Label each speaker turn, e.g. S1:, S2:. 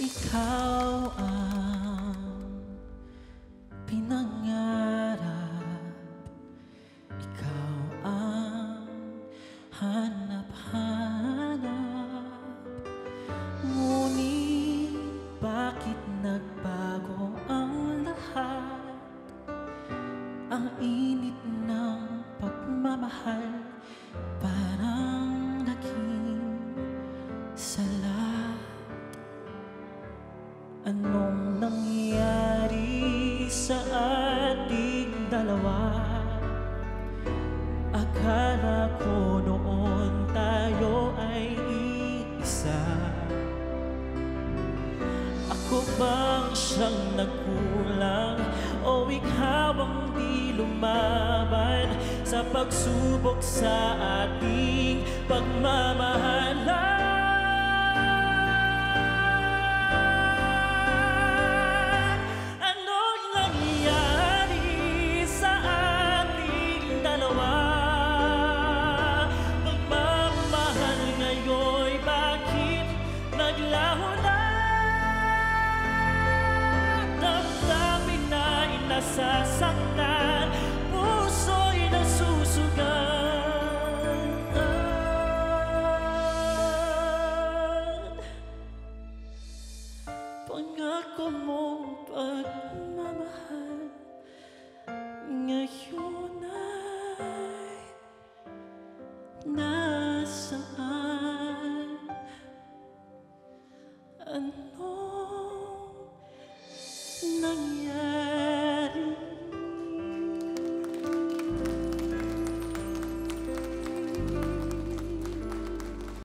S1: ikaw ang pinangarap, ikaw ang hanap-hanap. Ngunit bakit nagbago ang lahat? Ang init ng pagmamahal parang naging salat. Anong nangyari sa ating dalawa? Akala ko noon tayo ay iisa. Ako bang siyang nagkulang o ikaw ang di lumaban sa pagsubok sa ating pagmamahalan?